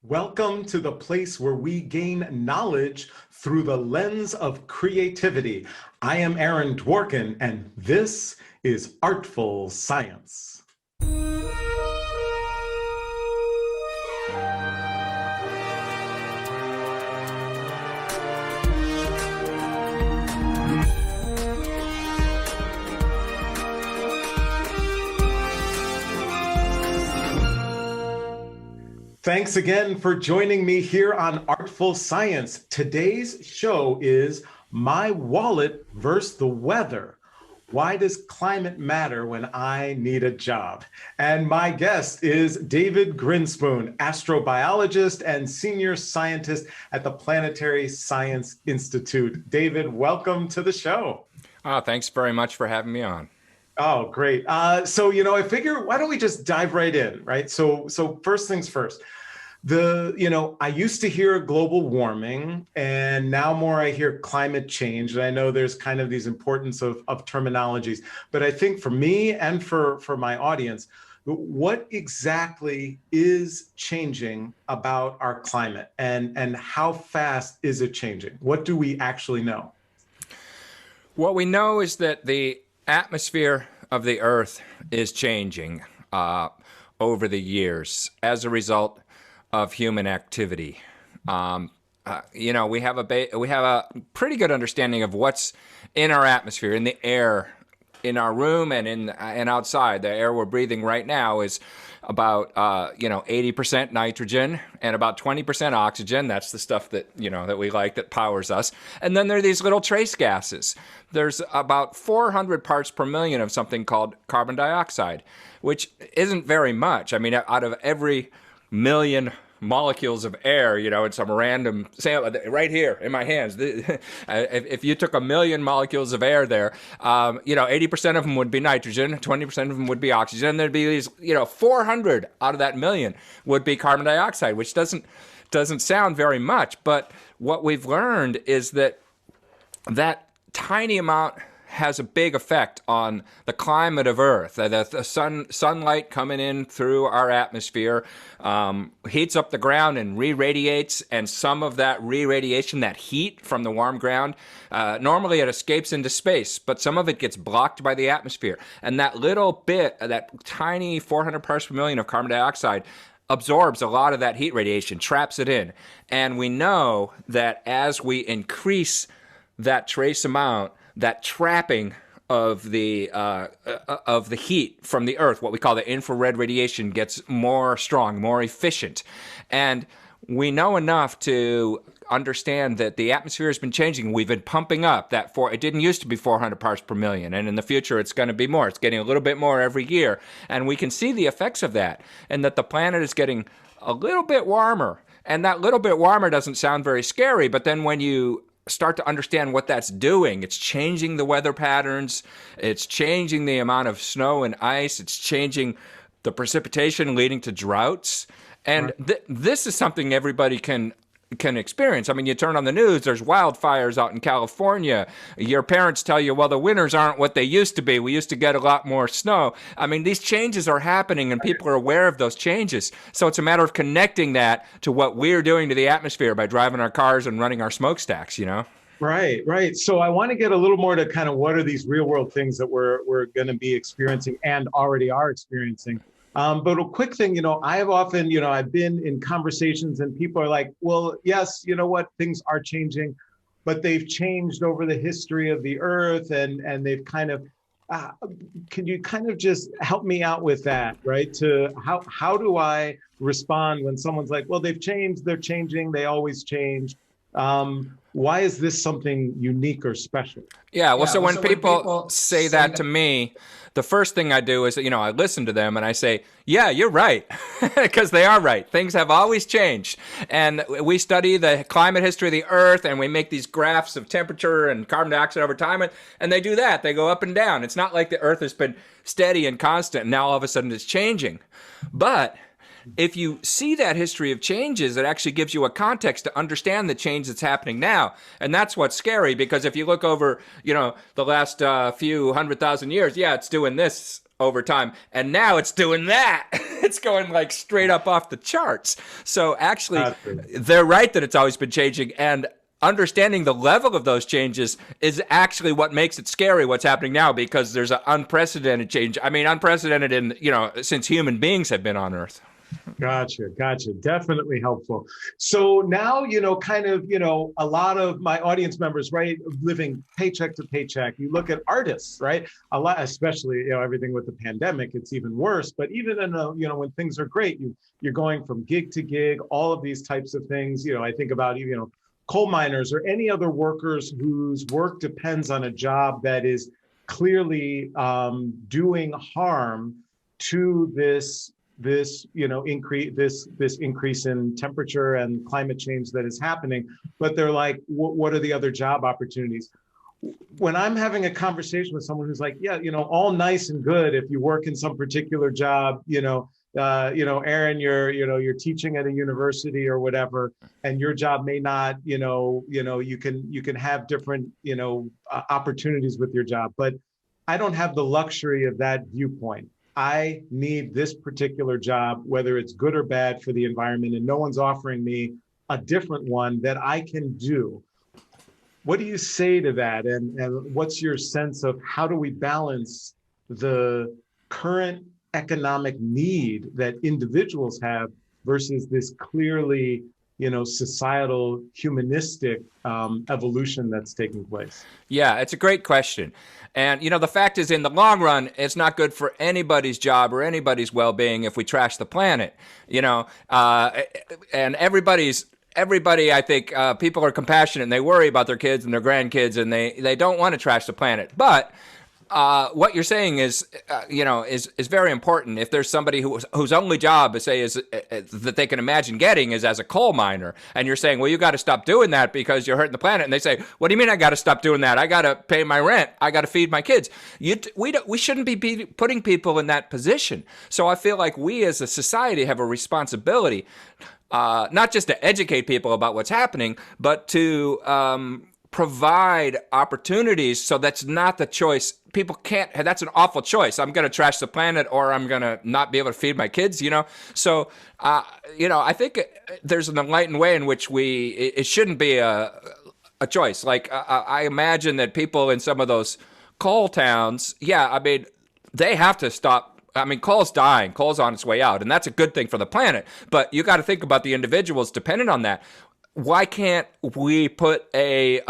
Welcome to the place where we gain knowledge through the lens of creativity. I am Aaron Dworkin, and this is Artful Science. Thanks again for joining me here on Artful Science. Today's show is My Wallet versus the Weather. Why does climate matter when I need a job? And my guest is David Grinspoon, astrobiologist and senior scientist at the Planetary Science Institute. David, welcome to the show. Thanks very much for having me on. Oh, great. I figure, why don't we just dive right in, right? So first things first. I used to hear global warming, and now more I hear climate change. And I know there's kind of these importance of terminologies, but I think for me and for my audience, what exactly is changing about our climate, and how fast is it changing? What do we actually know? What we know is that the atmosphere of the Earth is changing over the years as a result of human activity. We have a pretty good understanding of what's in our atmosphere, in the air, in our room, and outside. The air we're breathing right now is about 80% nitrogen and about 20% oxygen. That's the stuff that we like, that powers us. And then there are these little trace gases. There's about 400 parts per million of something called carbon dioxide, which isn't very much. I mean, out of every million molecules of air, in some random sample right here in my hands. If you took a million molecules of air there, 80% of them would be nitrogen, 20% of them would be oxygen, and there'd be these, 400 out of that million would be carbon dioxide, which doesn't sound very much. But what we've learned is that tiny amount has a big effect on the climate of Earth. The sunlight coming in through our atmosphere heats up the ground and re-radiates, and some of that re-radiation, that heat from the warm ground, normally it escapes into space, but some of it gets blocked by the atmosphere. And that little bit, that tiny 400 parts per million of carbon dioxide, absorbs a lot of that heat radiation, traps it in. And we know that as we increase that trace amount, that trapping of the heat from the Earth, what we call the infrared radiation, gets more strong, more efficient. And we know enough to understand that the atmosphere has been changing. We've been pumping up it didn't used to be 400 parts per million, and in the future it's going to be more. It's getting a little bit more every year, and we can see the effects of that, and that the planet is getting a little bit warmer. And that little bit warmer doesn't sound very scary, but then when you start to understand what that's doing, it's changing the weather patterns, it's changing the amount of snow and ice, it's changing the precipitation, leading to droughts. And this is something everybody can experience. I mean, you turn on the news, there's wildfires out in California. Your parents tell you, well, the winters aren't what they used to be. We used to get a lot more snow. I mean, these changes are happening, and people are aware of those changes. So it's a matter of connecting that to what we're doing to the atmosphere by driving our cars and running our smokestacks, Right. So I want to get a little more to kind of what are these real world things that we're going to be experiencing and already are experiencing. But a quick thing, I have often, I've been in conversations and people are like, well, yes, things are changing, but they've changed over the history of the Earth, and they've kind of, can you kind of just help me out with that, right? To how do I respond when someone's like, well, they've changed, they're changing, they always change. Why is this something unique or special? So when people say that to me, the first thing I do is, I listen to them and I say, yeah, you're right, because they are right. Things have always changed. And we study the climate history of the Earth, and we make these graphs of temperature and carbon dioxide over time, and they do that. They go up and down. It's not like the Earth has been steady and constant, and now all of a sudden it's changing. But if you see that history of changes, it actually gives you a context to understand the change that's happening now. And that's what's scary, because if you look over, the last few 100,000 years, it's doing this over time. And now it's doing that. It's going like straight up off the charts. So actually, they're right that it's always been changing. And understanding the level of those changes is actually what makes it scary, what's happening now, because there's an unprecedented change. I mean, unprecedented in, since human beings have been on Earth. Gotcha. Definitely helpful. So now, a lot of my audience members, right, living paycheck to paycheck. You look at artists, right? A lot, especially, everything with the pandemic, it's even worse. But even in, when things are great, you're going from gig to gig, all of these types of things. I think about, coal miners or any other workers whose work depends on a job that is clearly doing harm to this increase in temperature and climate change that is happening. But they're like, what are the other job opportunities? When I'm having a conversation with someone who's like, yeah, all nice and good if you work in some particular job, Aaron, you're teaching at a university or whatever, and your job may not, you can have different, opportunities with your job, but I don't have the luxury of that viewpoint. I need this particular job, whether it's good or bad for the environment, and no one's offering me a different one that I can do. What do you say to that? And what's your sense of how do we balance the current economic need that individuals have versus this clearly, societal, humanistic evolution that's taking place? Yeah, it's a great question. And, the fact is, in the long run, it's not good for anybody's job or anybody's well-being if we trash the planet, and everybody, I think, people are compassionate and they worry about their kids and their grandkids and they don't want to trash the planet. But what you're saying is very important. If there's somebody whose only job, is that they can imagine getting is as a coal miner, and you're saying, well, you got to stop doing that because you're hurting the planet, and they say, what do you mean I got to stop doing that? I got to pay my rent. I got to feed my kids. We shouldn't be putting people in that position. So I feel like we as a society have a responsibility, not just to educate people about what's happening, but to provide opportunities. So that's not the choice. People can't, that's an awful choice. I'm going to trash the planet or I'm going to not be able to feed my kids, So, I think there's an enlightened way in which it shouldn't be a choice. Like, I imagine that people in some of those coal towns, they have to stop. Coal's dying. Coal's on its way out, and that's a good thing for the planet. But you got to think about the individuals dependent on that. Why can't we put a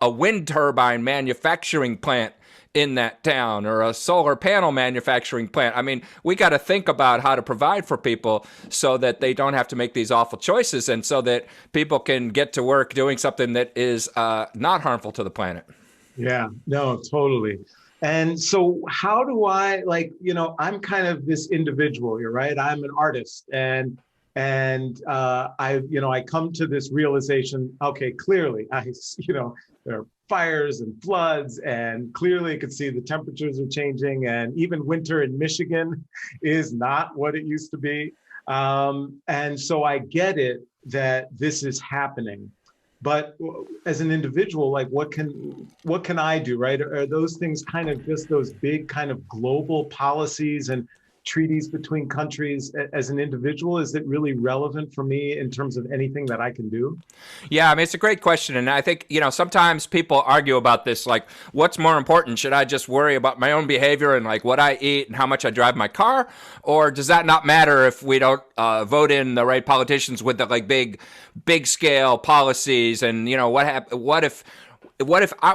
wind turbine manufacturing plant in that town or a solar panel manufacturing plant? We got to think about how to provide for people so that they don't have to make these awful choices, and so that people can get to work doing something that is not harmful to the planet. Yeah, no, totally. And so how do I, I'm kind of this individual, you're right. I'm an artist, and I come to this realization, okay, clearly there are fires and floods, and clearly I could see the temperatures are changing, and even winter in Michigan is not what it used to be. And so I get it that this is happening. But as an individual, what can I do, right? Are those things kind of just those big kind of global policies and treaties between countries? As an individual, is it really relevant for me in terms of anything that I can do? Yeah, it's a great question. And I think, sometimes people argue about this, like, what's more important? Should I just worry about my own behavior and what I eat and how much I drive my car? Or does that not matter if we don't vote in the right politicians with the big scale policies? And, what if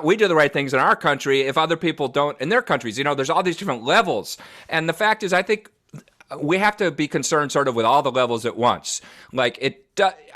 we do the right things in our country if other people don't in their countries? There's all these different levels. And the fact is, I think we have to be concerned sort of with all the levels at once. I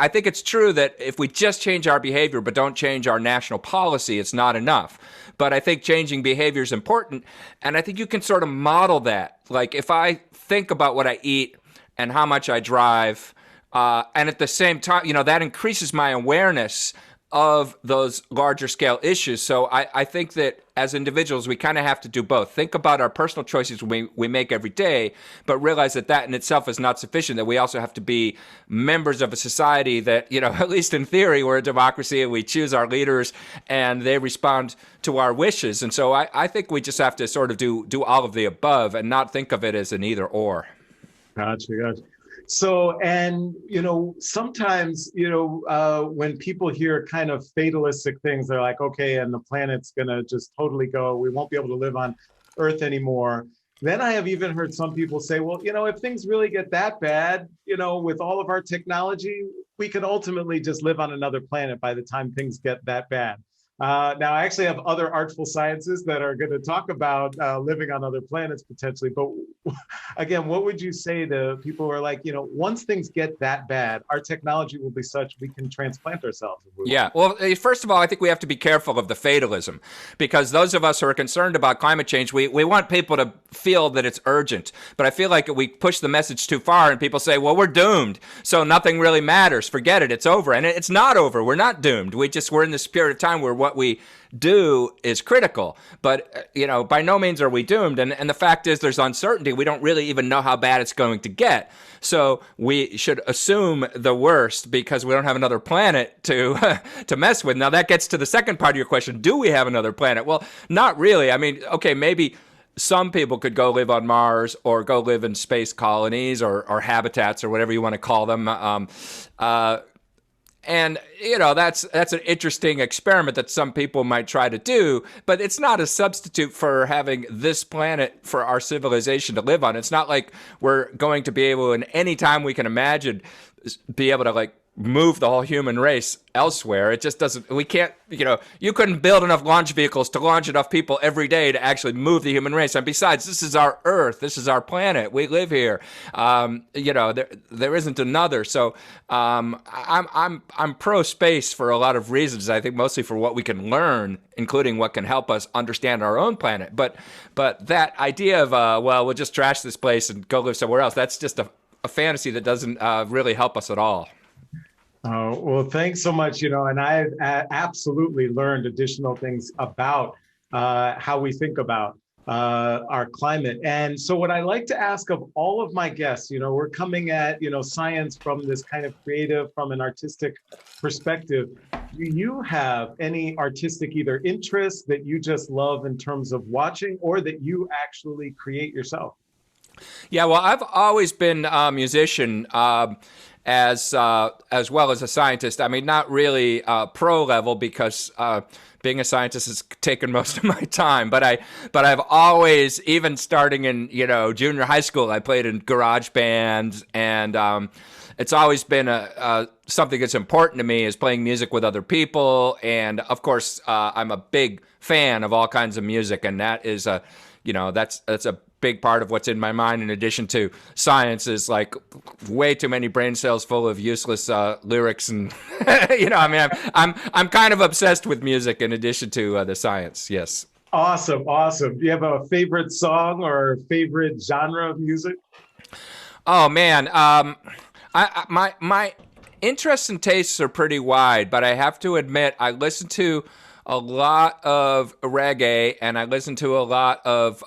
think it's true that if we just change our behavior but don't change our national policy, it's not enough. But I think changing behavior is important. And I think you can sort of model that. Like, if I think about what I eat and how much I drive, and at the same time, that increases my awareness of those larger scale issues. So I think that as individuals, we kind of have to do both. Think about our personal choices we make every day, but realize that that in itself is not sufficient, that we also have to be members of a society that, at least in theory, we're a democracy and we choose our leaders and they respond to our wishes. And so I think we just have to sort of do all of the above and not think of it as an either or. Gotcha. So, and, sometimes, when people hear kind of fatalistic things, they're like, okay, and the planet's going to just totally go. We won't be able to live on Earth anymore. Then I have even heard some people say, well, if things really get that bad, with all of our technology, we could ultimately just live on another planet by the time things get that bad. Now, I actually have other artful sciences that are going to talk about living on other planets potentially. But again, what would you say to people who are like, once things get that bad, our technology will be such we can transplant ourselves? Yeah. Well, first of all, I think we have to be careful of the fatalism, because those of us who are concerned about climate change, we want people to feel that it's urgent. But I feel like we push the message too far and people say, well, we're doomed, so nothing really matters. Forget it. It's over. And it's not over. We're not doomed. We're in this period of time where what we do is critical, but by no means are we doomed. And the fact is, there's uncertainty. We don't really even know how bad it's going to get. So we should assume the worst because we don't have another planet to to mess with. Now that gets to the second part of your question: do we have another planet? Well, not really. I mean, okay, maybe some people could go live on Mars or go live in space colonies or habitats or whatever you want to call them. And, that's an interesting experiment that some people might try to do, but it's not a substitute for having this planet for our civilization to live on. It's not like we're going to be able, in any time we can imagine, be able to move the whole human race elsewhere. It just doesn't, we can't, you couldn't build enough launch vehicles to launch enough people every day to actually move the human race. And besides, this is our Earth. This is our planet. We live here. There isn't another. So I'm pro space for a lot of reasons. I think mostly for what we can learn, including what can help us understand our own planet. But that idea of, we'll just trash this place and go live somewhere else, that's just a fantasy that doesn't really help us at all. Oh, well, thanks so much. And I absolutely learned additional things about how we think about our climate. And so what I like to ask of all of my guests, we're coming at, science from this kind of creative, from an artistic perspective. Do you have any artistic either interests that you just love in terms of watching or that you actually create yourself? Yeah, well, I've always been a musician. As well as a scientist. I mean, not really pro level because being a scientist has taken most of my time. But I've always, even starting in junior high school, I played in garage bands, and it's always been something that's important to me is playing music with other people. And of course, I'm a big fan of all kinds of music, and that is that's a big part of what's in my mind, in addition to science, is way too many brain cells full of useless lyrics, and I'm kind of obsessed with music in addition to the science. Yes. Awesome. Do you have a favorite song or favorite genre of music? Oh man, my interests and tastes are pretty wide, but I have to admit I listen to a lot of reggae and I listen to a lot of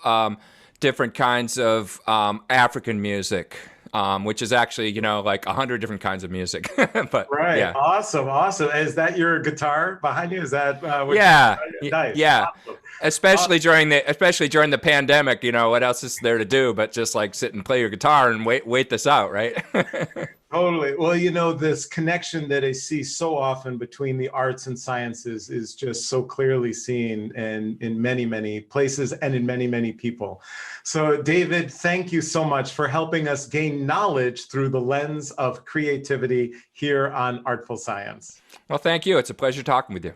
different kinds of African music, which is actually, 100 different kinds of music. But right. Yeah. Awesome. Is that your guitar behind you? Is that yeah. Nice. Yeah. Awesome. Especially during the pandemic, what else is there to do but just sit and play your guitar and wait this out, right? Totally. Well, this connection that I see so often between the arts and sciences is just so clearly seen in many, many places and in many, many people. So, David, thank you so much for helping us gain knowledge through the lens of creativity here on Artful Science. Well, thank you. It's a pleasure talking with you.